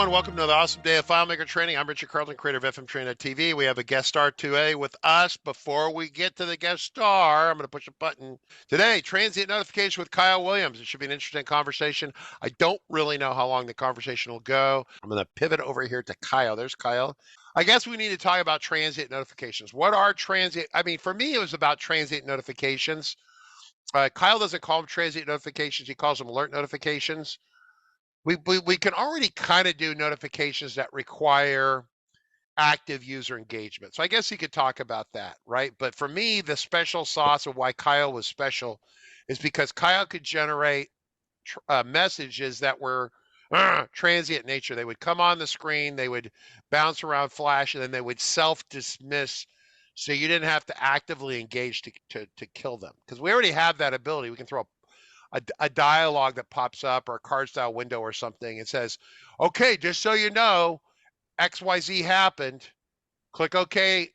everyone. Welcome to the awesome day of FileMaker training. I'm Richard Carlton, creator of FMTrainer.tv. We have a guest star 2A with us. Before we get to the guest star, I'm going to push a button. Today, transient notification with Kyle Williams. It should be an interesting conversation. I don't really know how long the conversation will go. I'm going to pivot over here to Kyle. There's Kyle. I guess we need to talk about transient notifications. What are transient? I mean, for me, it was about transient notifications. Kyle doesn't call them transient notifications. He calls them alert notifications. We can already kind of do notifications that require active user engagement. So I guess you could talk about that, right? But for me, the special sauce of why Kyle was special is because Kyle could generate messages that were transient nature. They would come on the screen, they would bounce around, flash, and then they would self-dismiss. So you didn't have to actively engage to kill them, because we already have that ability. We can throw a dialogue that pops up, or a card style window or something. It says, okay, just so you know, XYZ happened. Click OK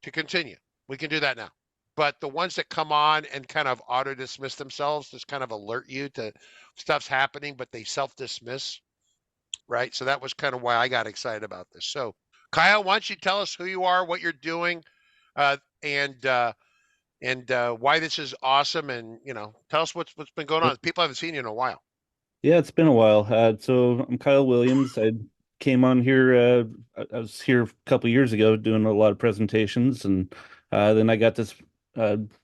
to continue. We can do that now. But the ones that come on and kind of auto dismiss themselves, just kind of alert you to stuff's happening, but they self dismiss, right? So that was kind of why I got excited about this. So Kyle, why don't you tell us who you are, what you're doing, and why this is awesome, and tell us what's been going on. People haven't seen you in a while. Yeah, it's been a while. So I'm Kyle Williams. I came on here. I was here a couple years ago doing a lot of presentations, and then I got this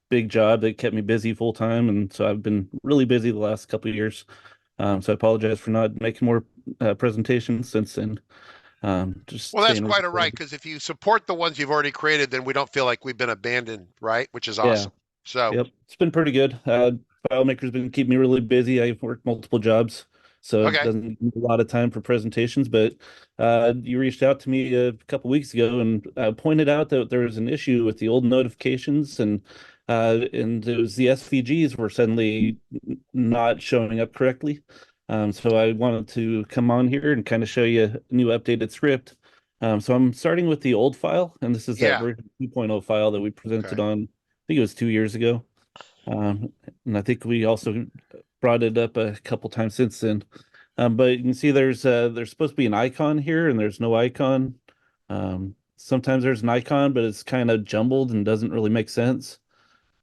big job that kept me busy full time, and so I've been really busy the last couple of years. So I apologize for not making more presentations since then. Just Well, that's staying. quite all right, because if you support the ones you've already created, then we don't feel like we've been abandoned, right? Which is Yeah. awesome. So, Yep, it's been pretty good. FileMaker's been keeping me really busy. I've worked multiple jobs, so it okay. doesn't give me a lot of time for presentations. But you reached out to me a couple weeks ago and pointed out that there was an issue with the old notifications, and it was the SVGs were suddenly not showing up correctly. So I wanted to come on here and kind of show you a new updated script. So I'm starting with the old file, and this is that Yeah. version 2.0 file that we presented Okay. on, I think it was 2 years ago. And I think we also brought it up a couple times since then. But you can see there's supposed to be an icon here, and there's no icon. Sometimes there's an icon, but it's kind of jumbled and doesn't really make sense.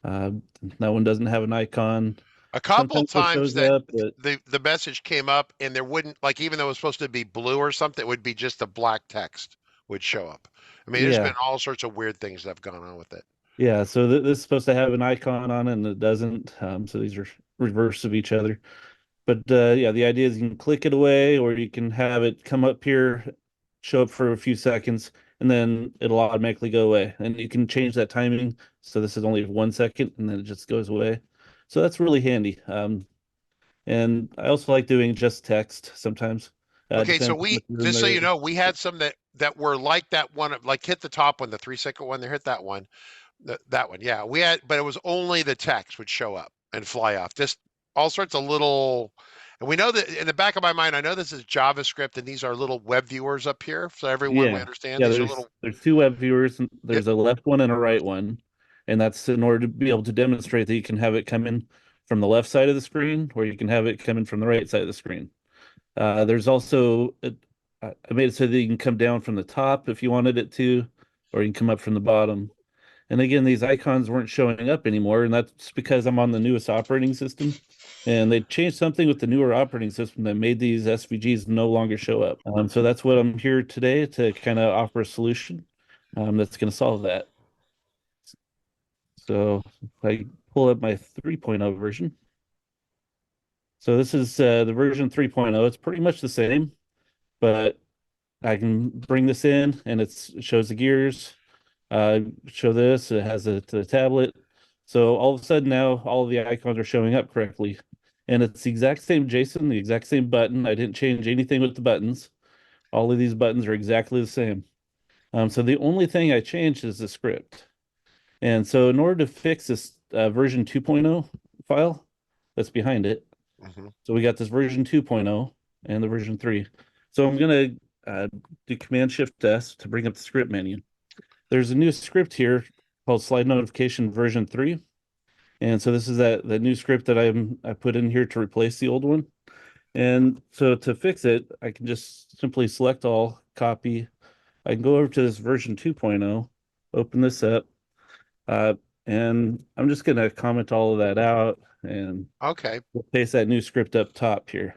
Uh, that one doesn't have an icon. A couple Sometimes it times shows that up, but the message came up and there wouldn't, like, even though it was supposed to be blue or something, it would be just a black text would show up. I mean, there's yeah, been all sorts of weird things that have gone on with it. yeah. So this is supposed to have an icon on it, and it doesn't. So these are reverse of each other. But yeah, the idea is you can click it away, or you can have it come up here, show up for a few seconds, and then it'll automatically go away. And you can change that timing. So this is only 1 second, and then it just goes away. So that's really handy. And I also like doing just text sometimes. Okay, so Depends on we, if you're in just so you there. know, we had some that were like that one, like hit the top one, the 3-second one. They hit that one, that one. Yeah, we had, but it was only the text would show up and fly off. Just all sorts of little, and we know that in the back of my mind, I know this is JavaScript, and these are little web viewers up here. So everyone, we Yeah, understand yeah. these are There's little. there's two web viewers. And Yep. there's a left one and a right one, and that's in order to be able to demonstrate that you can have it come in from the left side of the screen, or you can have it come in from the right side of the screen. There's also I made it so that you can come down from the top if you wanted it to, or you can come up from the bottom. And again, these icons weren't showing up anymore, and that's because I'm on the newest operating system. And they changed something with the newer operating system that made these SVGs no longer show up. So that's what I'm here today to kind of offer a solution that's going to solve that. So if I pull up my 3.0 version. So this is the version 3.0. It's pretty much the same, but I can bring this in and it shows the gears. Show this, it has the tablet. So all of a sudden now all of the icons are showing up correctly. And it's the exact same JSON, the exact same button. I didn't change anything with the buttons. All of these buttons are exactly the same. So the only thing I changed is the script. And so in order to fix this version 2.0 file that's behind it, Mhm. so we got this version 2.0 and the version 3. So I'm going to do Command Shift S to bring up the script menu. There's a new script here called Slide Notification version 3. And so this is that new script that I put in here to replace the old one. And so to fix it, I can just simply select all, copy. I can go over to this version 2.0, open this up, uh, and I'm just going to comment all of that out and Okay. we'll paste that new script up top here.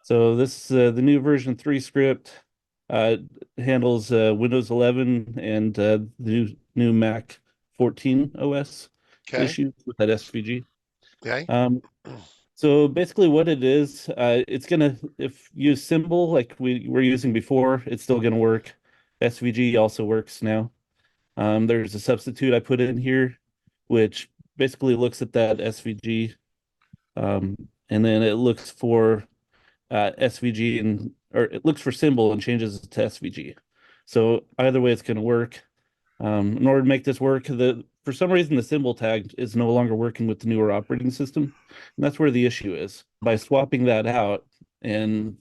So this the new version 3 script uh, handles Windows 11 and the new Mac 14 OS Okay. issues with that SVG. Okay. Um, so basically what it is, it's gonna, if you use symbol like we were using before, it's still gonna work. SVG also works now. There's a substitute I put in here, which basically looks at that SVG, and then it looks for SVG and or it looks for symbol and changes it to SVG. So either way, it's going to work. In order to make this work, the for some reason the symbol tag is no longer working with the newer operating system, and that's where the issue is. By swapping that out, and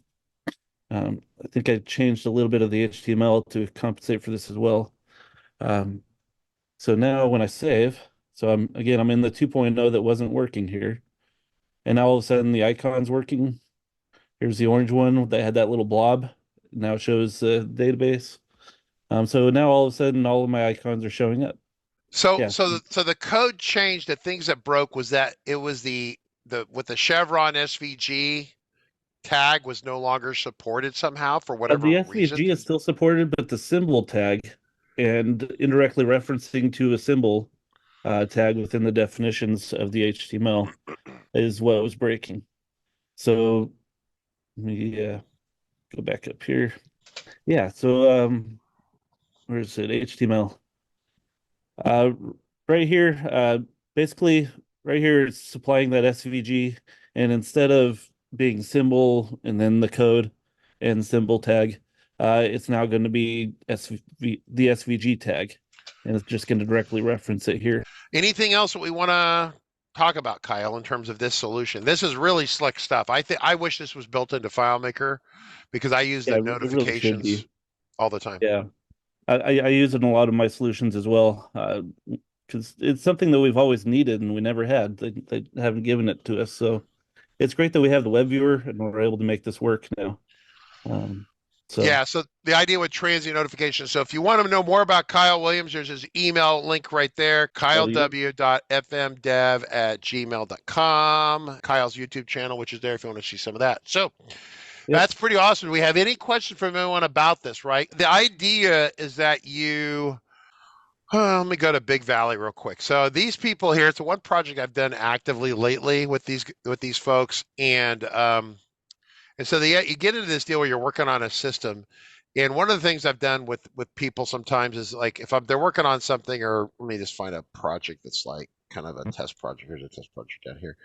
I think I changed a little bit of the HTML to compensate for this as well. Um, so now when I save, so I'm in the 2.0 that wasn't working here, and now all of a sudden the icon's working. Here's the orange one that had that little blob. Now it shows the database. So now all of a sudden, all of my icons are showing up. So Yeah, so the code changed. The things that broke was that it was the with the Chevron SVG tag was no longer supported somehow for whatever the reason. SVG is still supported, but the symbol tag and indirectly referencing to a symbol tag within the definitions of the HTML is what was breaking. So let me go back up here. Yeah, so where is it? HTML. Uh, right here, basically, right here, it's supplying that SVG, and instead of being symbol and then the code and symbol tag, it's now going to be the SVG tag, and it's just going to directly reference it here. Anything else that we want to talk about, Kyle, in terms of this solution? This is really slick stuff. I wish this was built into FileMaker because I use Yeah, the it really should notifications be. all the time. Yeah, I use it in a lot of my solutions as well, because it's something that we've always needed and we never had. They haven't given it to us, so it's great that we have the web viewer and we're able to make this work now. Um, so Yeah, so the idea with transient notifications. So if you want to know more about Kyle Williams, there's his email link right there, W. kylew.fmdev@gmail.com. Kyle's YouTube channel, which is there if you want to see some of that. So Yep. that's pretty awesome. Do we have any questions from anyone about this, right? The idea is that let me go to Big Valley real quick. So these people here, it's one project I've done actively lately with these folks, and so you get into this deal where you're working on a system, and one of the things I've done with people sometimes is like if they're working on something, or let me just find a project that's like kind of a test project. Here's a test project down here,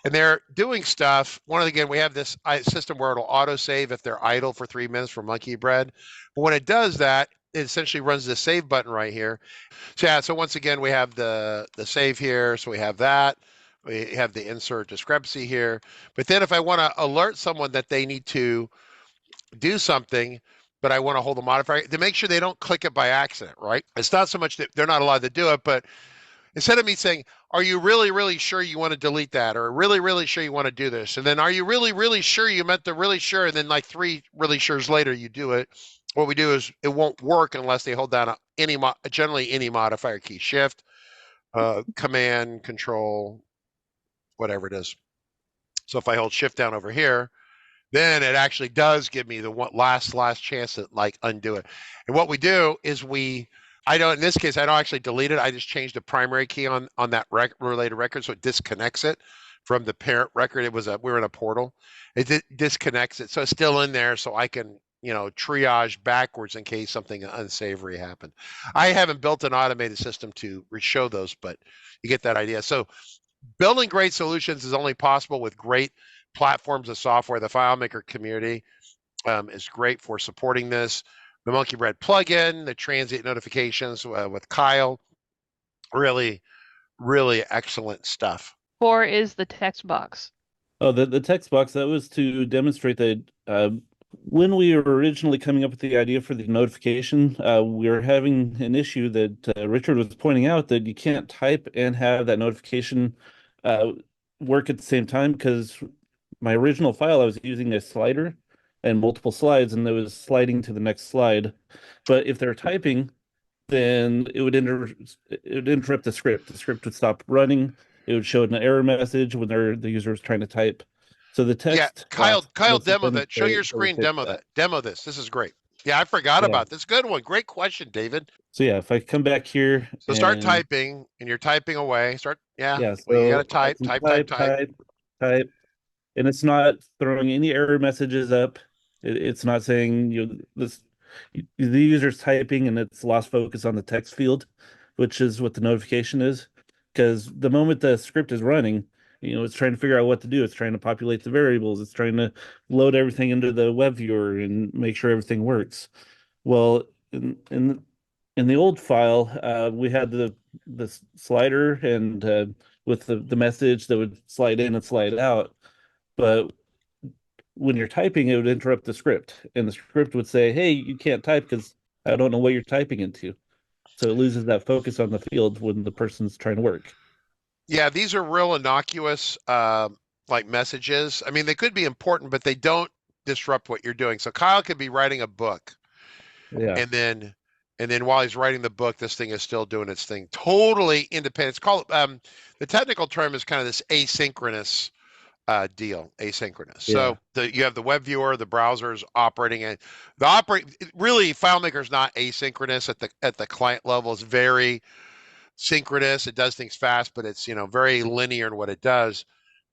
and they're doing stuff. Again, we have this system where it'll auto save if they're idle for 3 minutes for monkey bread, but when it does that, it essentially runs the save button right here. So yeah, so once again, we have the save here. So we have that. We have the insert discrepancy here. But then if I want to alert someone that they need to do something, but I want to hold the modifier to make sure they don't click it by accident, right? It's not so much that they're not allowed to do it, but instead of me saying, are you really, really sure you want to delete that? Or really, really sure you want to do this? And then are you really, really sure you meant the really sure? And then like 3 really sures later, you do it. What we do is it won't work unless they hold down generally any modifier key, shift, command, control, whatever it is. So if I hold shift down over here, then it actually does give me the last chance to like undo it. And what we do is I don't, in this case, I don't actually delete it. I just change the primary key on that related record. So it disconnects it from the parent record. We were in a portal. It disconnects it. So it's still in there. So I can, triage backwards in case something unsavory happened. I haven't built an automated system to show those, but you get that idea. So building great solutions is only possible with great platforms of software. The FileMaker community is great for supporting this. The Monkey Bread plugin, the transient notifications with Kyle, really, really excellent stuff. 4 is the text box. Oh, the text box, that was to demonstrate that when we were originally coming up with the idea for the notification, we were having an issue that Richard was pointing out that you can't type and have that notification work at the same time because my original file, I was using a slider and multiple slides, and it was sliding to the next slide. But if they're typing, then it would interrupt the script. The script would stop running. It would show an error message when the user was trying to type. So the Yeah, text Kyle, box Kyle, was demo designed that. Show your to screen, fix demo that. that. Demo this. This is great. Yeah, I forgot Yeah. about this. Good one. Great question, David. So yeah, if I come back here So start and typing, and you're typing away. Yeah. yeah, Well, you got to so I type, can type, type, type, type. type, type, and it's not throwing any error messages up. It's not saying the user's typing and it's lost focus on the text field, which is what the notification is. Because the moment the script is running, it's trying to figure out what to do. It's trying to populate the variables. It's trying to load everything into the web viewer and make sure everything works. Well, in the old file, we had the slider and with the message that would slide in and slide out. But when you're typing, it would interrupt the script, and the script would say, "Hey, you can't type because I don't know what you're typing into." So it loses that focus on the field when the person's trying to work. Yeah, these are real innocuous, like messages. I mean, they could be important, but they don't disrupt what you're doing. So Kyle could be writing a book, Yeah. and then while he's writing the book, this thing is still doing its thing, totally independent. It's called the technical term is kind of this asynchronous deal, asynchronous. Yeah. So you have the web viewer, the browser's operating, and the operate really FileMaker is not asynchronous at the client level. It's very synchronous. It does things fast, but it's very linear in what it does.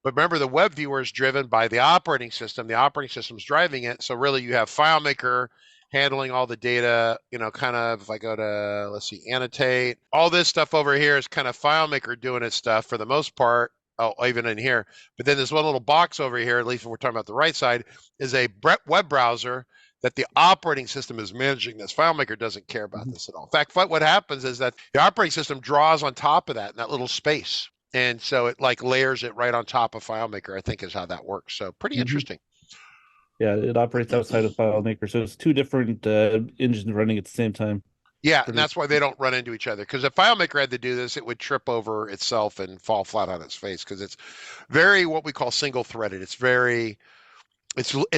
But remember, the web viewer is driven by the operating system. The operating system's driving it. So really, you have FileMaker handling all the data. Kind of if I go to let's see, annotate. All this stuff over here is kind of FileMaker doing its stuff for the most part. Oh, even in here. But then there's one little box over here, at least when we're talking about the right side, is a web browser that the operating system is managing this. FileMaker doesn't care about this at all. In fact, what happens is that the operating system draws on top of that in that little space. And so it like layers it right on top of FileMaker, I think is how that works. So pretty interesting. Yeah, it operates outside of FileMaker, so it's two different engines running at the same time. Yeah, and that's why they don't run into each other. Because if FileMaker had to do this, it would trip over itself and fall flat on its face. Because it's very what we call single-threaded. It's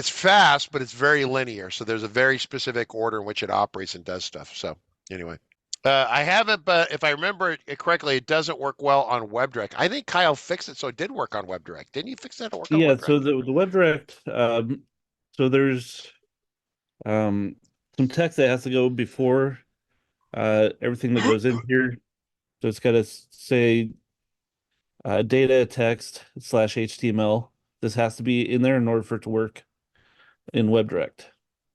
fast, but it's very linear. So there's a very specific order in which it operates and does stuff. So anyway, I have it, but if I remember it correctly, it doesn't work well on WebDirect. I think Kyle fixed it, so it did work on WebDirect. Didn't you fix that to work on Yeah, WebDirect? so the WebDirect, so there's some text that has to go before everything that goes in here. So it's got to say data text / HTML. This has to be in there in order for it to work in WebDirect.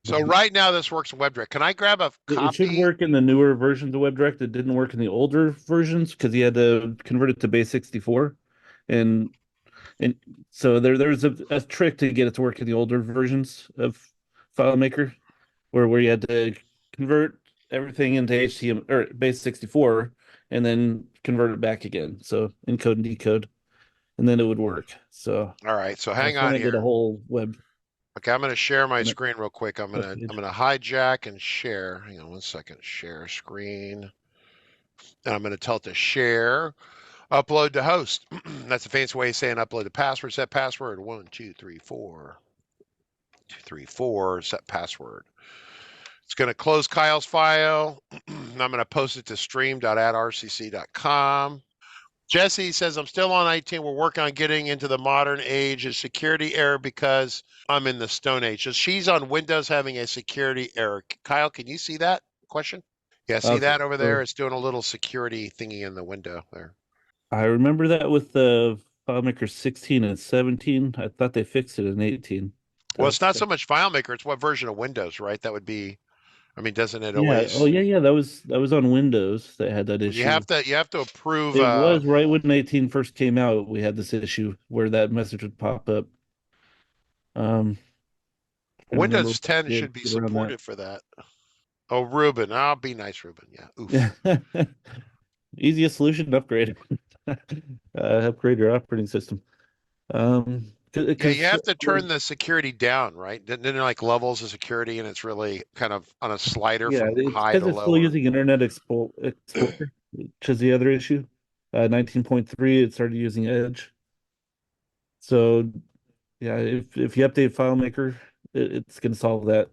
So right now this works in WebDirect. Can I grab a It should copy? work in the newer versions of WebDirect. It didn't work in the older versions because he had to convert it to base 64. And so there's a trick to get it to work in the older versions of FileMaker where you had to convert everything into HTML or base 64 and then convert it back again. So encode and decode, and then it would work. So All right, so I hang on did a here. whole web. Okay, I'm going to share my screen real quick. I'm going to hijack and share. Hang on one second. Share screen. And I'm going to tell it to share. Upload to host. That's a fancy way of saying upload to password. Set password 1 2 3 4. 2 3 4. Set password. It's going to close Kyle's file. I'm going to post it to stream.addrcc.com. Jesse says, I'm still on 19. We're working on getting into the modern age. A security error because I'm in the Stone Age. So she's on Windows having a security error. Kyle, can you see that question? Yeah, see that over there? It's doing a little security thingy in the window there. I remember that with the FileMaker 16 and 17. I thought they fixed it in 18. Well, it's not so much FileMaker. It's what version of Windows, right? That would be, doesn't it always? Oh yeah. That was on Windows that had that issue. You have to approve. It was right when 18 first came out. We had this issue where that message would pop up. Windows 10 should be supported for that. Oh, Ruben. I'll be nice, Ruben. Yeah. Oof. Easiest solution, upgrade. Upgrade your operating system. Yeah, you have to turn the security down, right? Then there like levels of security, and it's really kind of on a slider from high to low. Because it's still using Internet Explorer, which is the other issue. 19.3, it started using Edge. So Yeah, if you update FileMaker, it's going to solve that.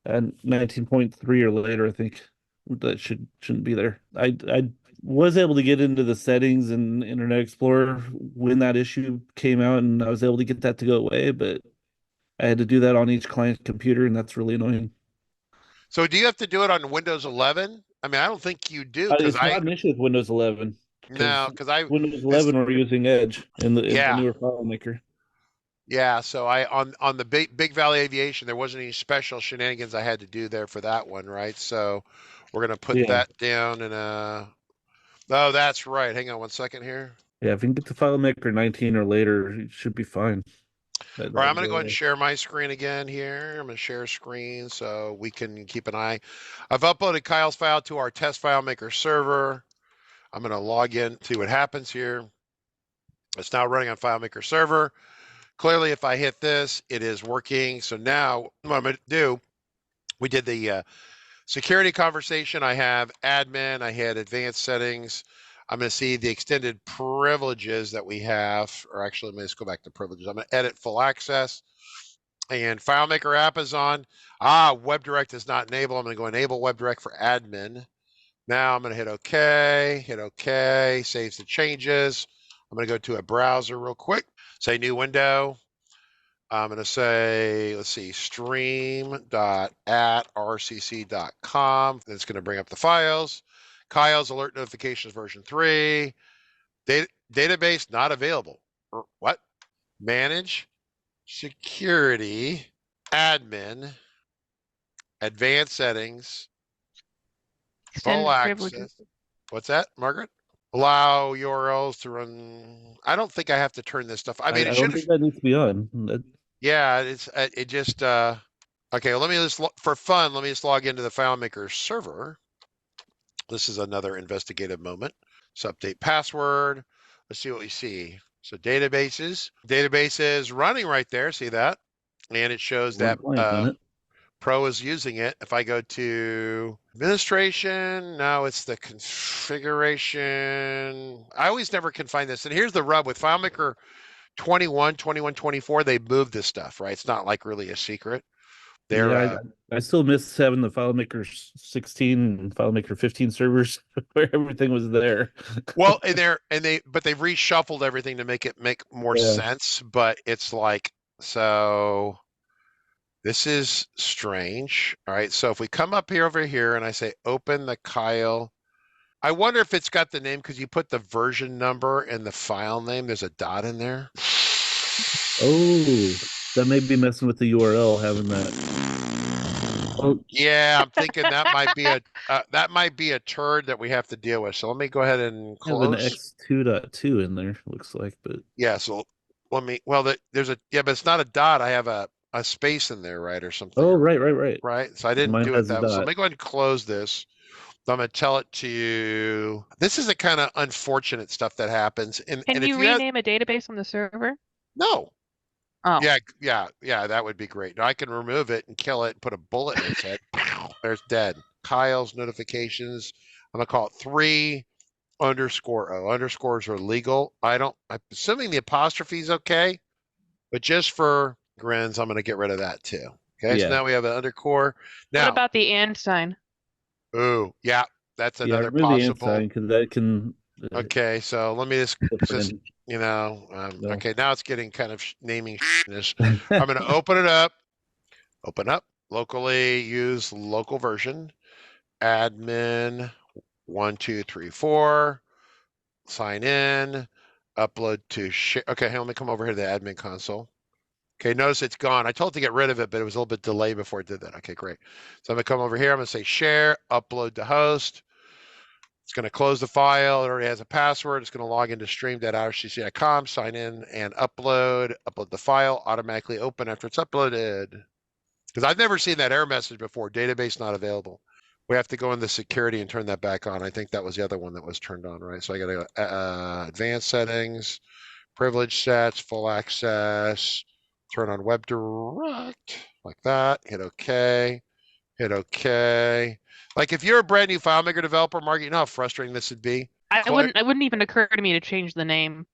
And 19.3 or later, I think that shouldn't be there. I was able to get into the settings in Internet Explorer when that issue came out, and I was able to get that to go away, but I had to do that on each client computer, and that's really annoying. So do you have to do it on Windows 11? I mean, I don't think you do because It's not an issue with Windows 11 no, because because I Windows this 11 we're using Edge in the yeah. newer FileMaker. Yeah, so I on the Big Valley Aviation, there wasn't any special shenanigans I had to do there for that one, right? So we're gonna put Yeah, that down in oh, that's right. Hang on one second here. yeah. If you can get to FileMaker 19 or later, it should be fine. All right, I'm That'll gonna go go ahead and away. share my screen again here. I'm gonna share screen so we can keep an eye. I've uploaded Kyle's file to our test FileMaker server. I'm gonna log in, see what happens here. It's now running on FileMaker server. Clearly, if I hit this, it is working. So now what I'm gonna do, we did the security conversation. I have admin, I had advanced settings. I'm going to see the extended privileges that we have, or actually, let me just go back to privileges. I'm going to edit full access, and FileMaker app is on. WebDirect is not enabled. I'm going to go enable WebDirect for admin. Now I'm going to hit OK, saves the changes. I'm going to go to a browser real quick, say new window. I'm going to say, let's see, stream.@rcc.com. Then it's going to bring up the files. Kyle's alert notifications version 3. Database not available. What? Manage, security, admin, advanced settings, full Extended privileges. access. What's that, Margaret? Allow URLs to run. I don't think I have to turn this stuff. I mean, I it don't should. think that needs to be on. Yeah, it just okay. Let me just for fun. Let me just log into the FileMaker server. This is another investigative moment. So update password. Let's see what we see. So databases running right there. See that? And it shows One that client on it. Pro is using it. If I go to administration, now it's the configuration. I always never can find this. And here's the rub with FileMaker 21, 21, 24, they moved this stuff, right? It's not like really a secret. They're Yeah, I still miss having the FileMaker 16 and FileMaker 15 servers where everything was there. well, and but they've reshuffled everything to make it make more Yeah. sense. But it's like, so this is strange. All right. So if we come up here over here and I say open the Kyle, I wonder if it's got the name because you put the version number and the file name. There's a dot in there. Oh, that may be messing with the URL having that. Oh, Yeah, I'm thinking that might be a turd that we have to deal with. So let me go ahead and have an close. X2.2 in there, looks like, but Yeah, so let me. Well, there's a but it's not a dot. I have a space in there, right, or something. oh, right. Right. So I didn't Mine do it has a that way. So let dot. me go ahead and close this. So I'm gonna tell it to you. This is the kind of unfortunate stuff that happens. And Can if you you have rename a database on the server? no. Oh, Yeah, that would be great. Now I can remove it and kill it and put a bullet in its head. There's dead. Kyle's notifications. I'm gonna call it 3 underscore O. Underscores are legal. I'm assuming the apostrophe is okay, but just for grins, I'm gonna get rid of that too. Okay, so Yeah. now we have an underscore. what Now, about the and sign? ooh, yeah, that's Yeah, another remove the and possible. sign because that can Okay, so let me just different. No. okay, now it's getting kind of naming this. I'm gonna open up locally, use local version, admin 1234, sign in, upload to share. Okay, hey, let me come over here to the admin console. Okay, notice it's gone. I told it to get rid of it, but it was a little bit delayed before it did that. Okay, great. So I'm gonna come over here. I'm gonna say share, upload to host. It's gonna close the file. It already has a password. It's gonna log into stream.rcc.com, sign in and upload the file, automatically open after it's uploaded. Because I've never seen that error message before, database not available. We have to go into security and turn that back on. I think that was the other one that was turned on, right? So I got to go advanced settings, privilege sets, full access, turn on WebDirect, like that, hit OK, hit OK. Like if you're a brand new FileMaker developer, Mark, you know how frustrating this would be? It wouldn't even occur to me to change the name.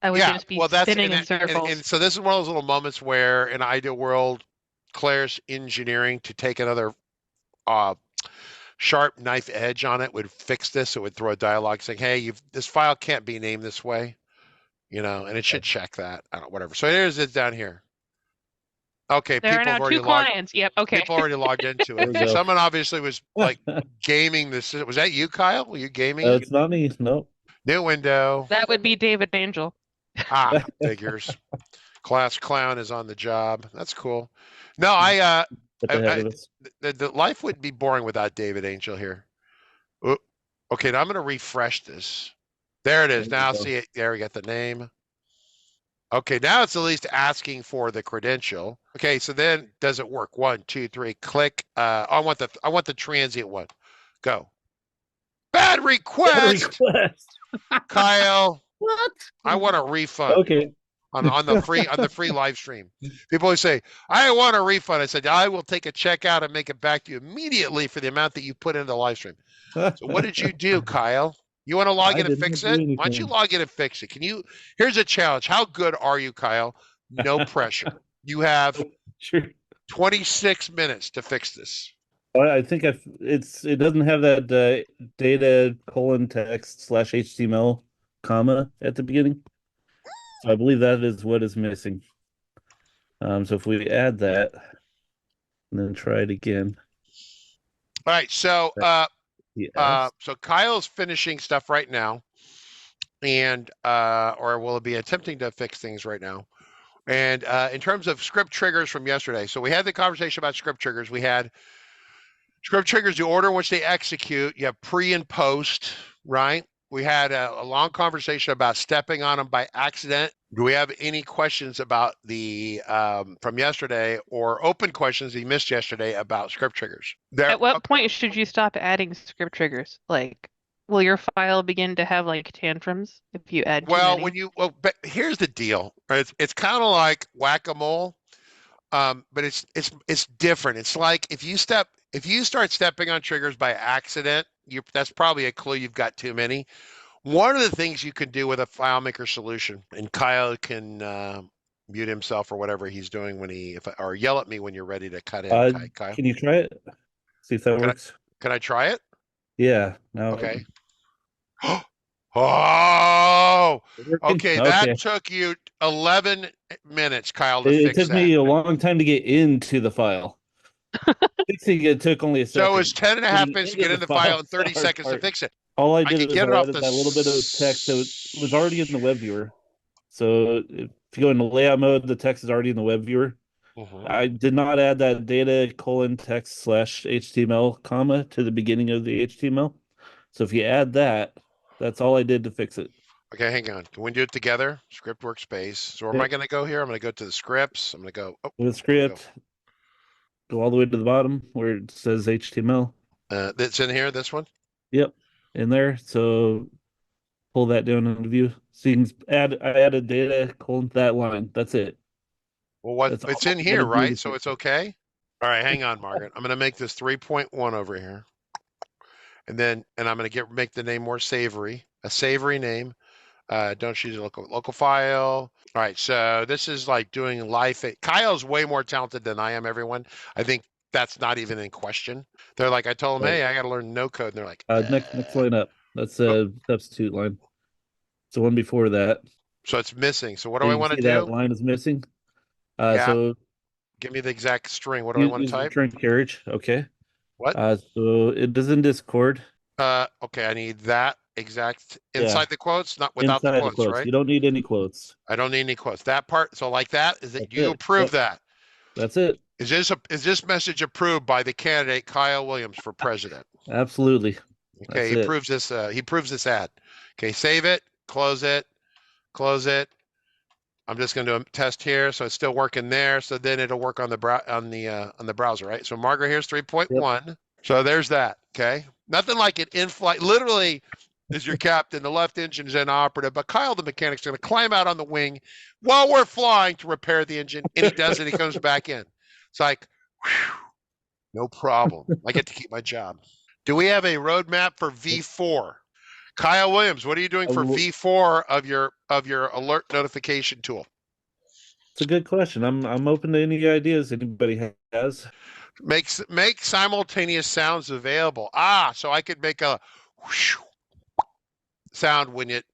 I would Yeah, just be well, that's spinning in and circles. so this is one of those little moments where in an ideal world, Claris Engineering to take another uh sharp knife edge on it would fix this. It would throw a dialog saying, "Hey, this file can't be named this way," and it should check that. I don't know, whatever. So here's it down here. Okay, There are now two clients. Yep. Okay. people already logged into There it. we So go. someone obviously was like gaming this. Was that you, Kyle? Were you gaming it? It's not me. Nope. New window. That would be David Angel. Figures. Class clown is on the job. That's cool. No, Get ahead of us. the life would be boring without David Angel here. Oop. Okay, now I'm going to refresh this. There it is. There we Now go. see it. There we got the name. Okay, now it's at least asking for the credential. Okay, so then does it work? 1, 2, 3. Click. I want the transient one. Go. Bad Bad request, request. Kyle. What? I want a refund. Okay. On the free live stream. People always say, I want a refund. I said, I will take a check out and make it back to you immediately for the amount that you put into the live stream. So what did you do, Kyle? You want to log I in and didn't fix do it? Why don't you anything. log in and fix it? Here's a challenge. How good are you, Kyle? No pressure. You have Sure. 26 minutes to fix this. I think it doesn't have that data colon text slash HTML comma at the beginning. So I believe that is what is missing. So if we add that and then try it again. All right, so Yes. so Kyle's finishing stuff right now, and or will be attempting to fix things right now. And in terms of script triggers from yesterday, so we had the conversation about script triggers. We had script triggers, the order in which they execute. You have pre and post, right? We had a long conversation about stepping on them by accident. Do we have any questions about the from yesterday or open questions that you missed yesterday about script triggers? At what point should you stop adding script triggers? Like, will your file begin to have like tantrums if you add too Well, many? but here's the deal. It's kind of like whack-a-mole, but it's different. It's like if you start stepping on triggers by accident, that's probably a clue you've got too many. One of the things you can do with a FileMaker solution, and Kyle can mute himself or whatever he's doing or yell at me when you're ready to cut in. Kyle, Can you try it? See if that works. can I try it? Yeah. Now. Okay. Oh, Working? okay. Okay. That took you 11 minutes, Kyle, to It fix took that. me a long time to get into the file. Fixing it took only a second. So it's 10 and a half Getting minutes to into get in the the file file and 30 is the hard seconds to part. fix it. All I can did was get it I off added the that little bit of text that was already in the web viewer. So if you go into layout mode, the text is already in the web viewer. Mhm. I did not add that data colon text slash HTML comma to the beginning of the HTML. So if you add that, that's all I did to fix it. Okay, hang on. Can we do it together? Script workspace. So where am I Yep. going to go here? I'm going to go to the scripts. I'm going to go. With script, go all the way to the bottom where it says HTML. That's in here. This one. Yep, in there. So pull that down into view. So you can I added data colon that line. That's it. Well, That's it's all in I here, gotta do right? to So fix it's it. okay. All right, hang on, Margaret. I'm going to make this 3.1 over here, and I'm going to make the name more savory. A savory name. Don't choose a local file. All right, so this is like doing life. Kyle's way more talented than I am, everyone. I think that's not even in question. They're like, I told them, Right. hey, I got to learn no code. And they're like, Next line up. That's a substitute line. It's the one before that. so it's missing. So what do So I you want to see that do? line is missing. Yeah, So give me the exact string. What do I want to use type? return carriage. Okay. What? So it is in Discord. Okay, I need that exact inside the quotes, not without Inside the quotes, quotes. right? You don't need any quotes. I don't need any quotes. That part. So like that, is that That's you it. approve Yep. that? That's it. Is this message approved by the candidate Kyle Williams for president? Absolutely. Okay, he approves this. He approves this ad. Okay, save it, close it, close it. I'm just going to do a test here, so it's still working there. So then it'll work on the browser, right? So Margaret, here's 3.1. Yep. So there's that. Okay, nothing like an in-flight. Literally, is your captain. The left engine is inoperative, but Kyle, the mechanic's going to climb out on the wing while we're flying to repair the engine, and he does it. He comes back in. It's like, whew, no problem. I get to keep my job. Do we have a roadmap for V4? Kyle Williams, what are you doing for will- V4 of your alert notification tool? It's a good question. I'm open to any ideas anybody has. Make simultaneous sounds available. So I could make a whoosh sound when it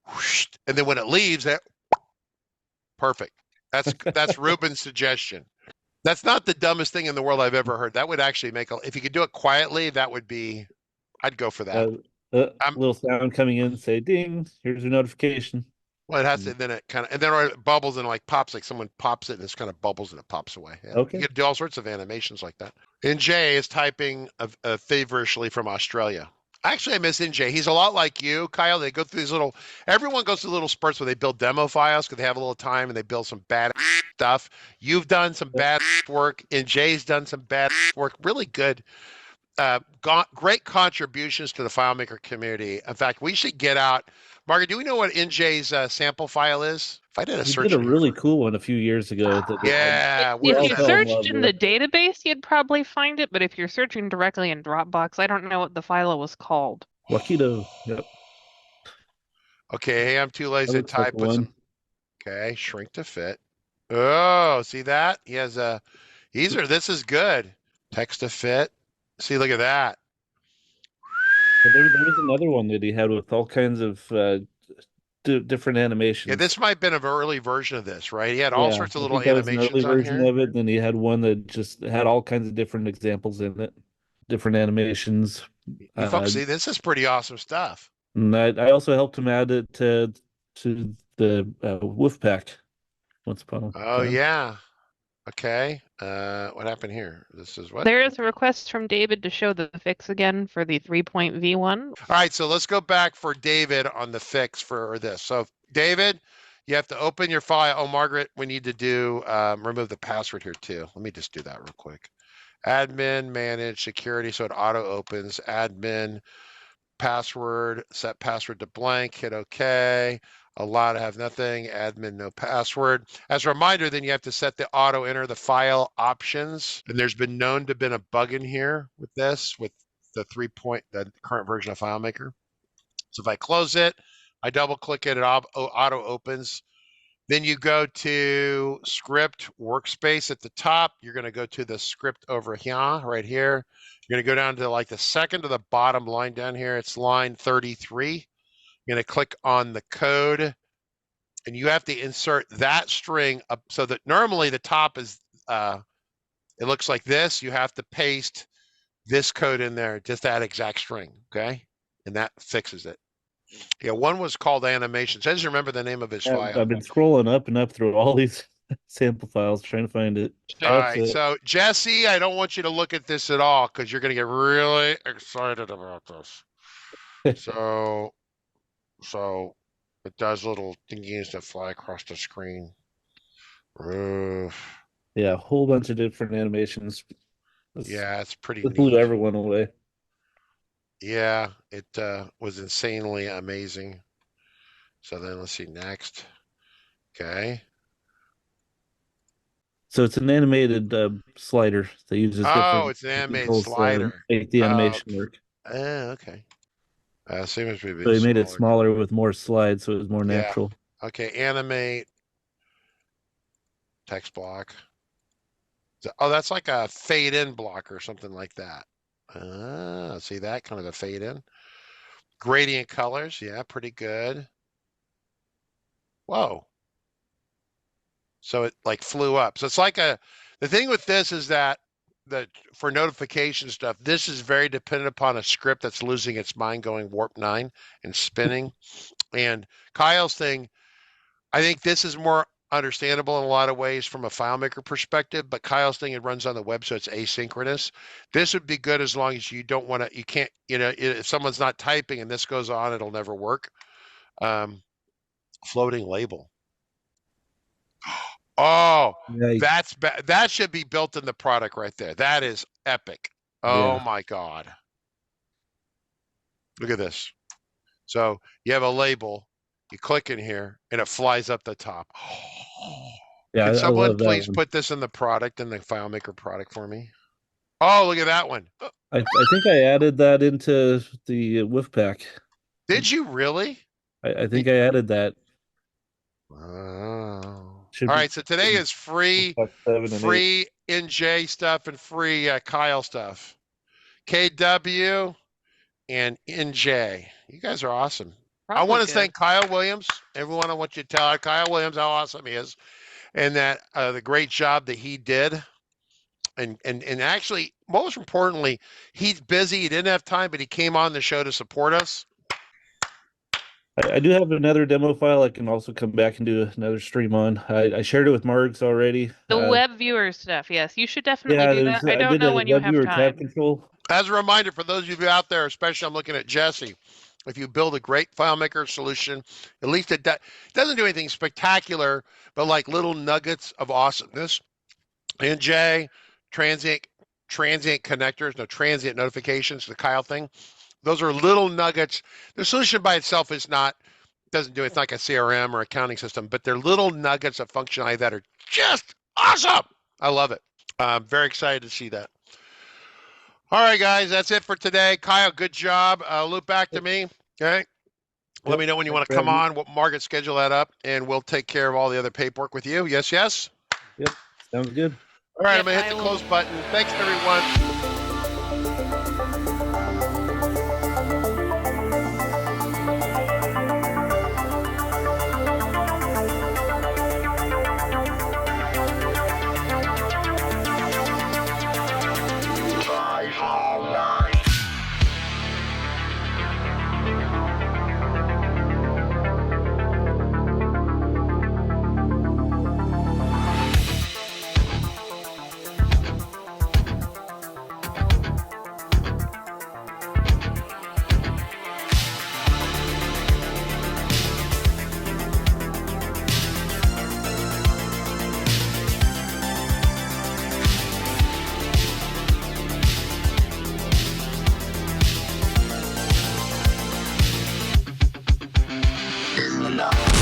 whoosh, and then when it leaves, that perfect. That's Ruben's suggestion. That's not the dumbest thing in the world I've ever heard. That would actually make if you could do it quietly, that would be. I'd go for that. Little sound coming in, say ding, here's your notification. Well, it has to, then it kind of, and then it bubbles and like pops, like someone pops it and it's kind of bubbles and it pops away. Yeah. Okay. You could do all sorts of animations like that. NJ is typing feverishly from Australia. Actually, I miss NJ. He's a lot like you, Kyle. They go through these everyone goes through little spurts where they build demo files because they have a little time and they build some bad stuff. You've done some bad work. NJ's done some bad work. Really good. Great contributions to the FileMaker community. In fact, we should get out. Margaret, do we know what NJ's sample file is? If I did a He search, did a really cool one a few years ago. yeah. If Where you is that? searched in the database, you'd probably find it, but if you're searching directly in Dropbox, I don't know what the file was called. Wakido. Yep. Okay, hey, I'm too lazy That to looks like type. Put some. Okay, shrink to fit. Oh, see that? He has a. This is good. Text to fit. See, look at that. There was another one that he had with all kinds of different animations. Yeah, this might have been an early version of this, right? He had all sorts of little I think that was an animations early on version here. of it. Then he had one that just had all kinds of different examples in it, different animations. You folks see, this is pretty awesome stuff. And I also helped him add it to the wolf pack once upon a Oh time. yeah. Okay. What happened here? This is what? There is a request from David to show the fix again for the 3.v1. All right, so let's go back for David on the fix for this. So David, you have to open your file. Oh, Margaret, we need to do remove the password here too. Let me just do that real quick. Admin, manage, security, so it auto opens. Admin, password, set password to blank, hit OK. Allow to have nothing, admin, no password. As a reminder, then you have to set the auto enter the file options. And there's been known to have been a bug in here with this, with the the current version of FileMaker. So if I close it, I double click it, it auto opens. Then you go to script workspace at the top. You're going to go to the script over here, right here. You're going to go down to like the second to the bottom line down here. It's line 33. You're going to click on the code and you have to insert that string up so that normally the top is, it looks like this. You have to paste this code in there, just that exact string, okay? And that fixes it. Yeah, one was called animations. I just remember the name of his file. I've been scrolling up and up through all these sample files trying to find it. All right, so Jesse, I don't want you to look at this at all because you're going to get really excited about this. So it does little thingies that fly across the screen. Roof. Yeah, a whole bunch of different animations. Yeah, it's pretty It neat. blew everyone away. Yeah, it was insanely amazing. So then let's see next. Okay. So it's an animated slider that uses different it's an animated controls slider. to make the animation work. Okay. Seems to be So he made it smaller with more slides, so it was more natural. Okay, animate text block. Oh, that's like a fade in block or something like that. See that kind of a fade in. Gradient colors, yeah, pretty good. Whoa. So it like flew up. So it's like the thing with this is that for notification stuff, this is very dependent upon a script that's losing its mind going warp 9 and spinning. And Kyle's thing, I think this is more understandable in a lot of ways from a FileMaker perspective, but Kyle's thing, it runs on the web, so it's asynchronous. This would be good as long as you don't want to, you can't, if someone's not typing and this goes on, it'll never work. Floating label. Oh, that should be built in the product right there. That is epic. Oh my God. Look at this. So you have a label, you click in here and it flies up the top. Yeah, Can someone I love that please one. put this in the product, in the FileMaker product for me? Oh, look at that one. I think I added that into the whiff pack. Did you really? I think I added that. Oh. Should All be right. So today is free, 7 and 8. free NJ stuff and free Kyle stuff. KW and NJ. You guys are awesome. I Probably want to good. thank Kyle Williams. Everyone, I want you to tell Kyle Williams how awesome he is, and that the great job that he did. And actually, most importantly, he's busy. He didn't have time, but he came on the show to support us. I do have another demo file I can also come back and do another stream on. I shared it with Margs already. The web viewer stuff, yes. You should definitely Yeah, do that. I don't did know a when you web have viewer tab time. control. As a reminder, for those of you out there, especially I'm looking at Jesse, if you build a great FileMaker solution, at least it doesn't do anything spectacular, but like little nuggets of awesomeness. NJ, transient connectors, no transient notifications, the Kyle thing. Those are little nuggets. The solution by itself doesn't do it. It's like a CRM or accounting system, but they're little nuggets of functionality that are just awesome. I love it. I'm very excited to see that. All right, guys, that's it for today. Kyle, good job. Loop back to me, okay? Let me know when you want to come on. We'll Margaret schedule that up, and we'll take care of all the other paperwork with you. Yes, yes? Yep, sounds good. All right, Yep, I'm going to hit the close button. Thanks, everyone. Love.